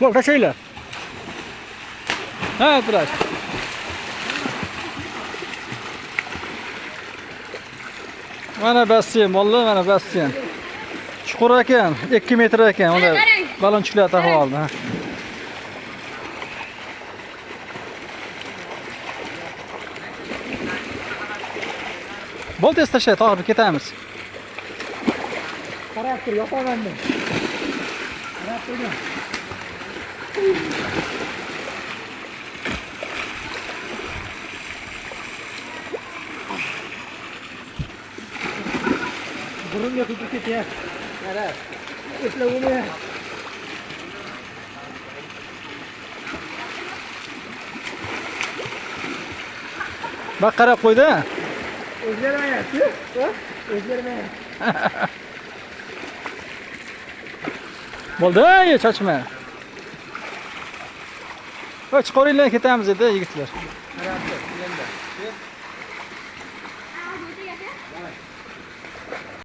Bak taşıyla. Ha Turash. Mana basseyn, vallahi mana basseyn. Chuqur ekan, 2 metr ekan. Unda balonchilar taqib oldi. Ha. Bo'l tez tashlay, to'g'ri ketamiz. Qarab tur, yopaman men. Qarab turgan. Burunga tutib ketyapti. Qarab. Eslab uni. Bak qarab qo'ydi. O'zgarmayapti. O'zgarmayapti. Bo'ldi, chochma. Va chiqaringlar ketamiz dedi yigitlar. Qarab tur, endi.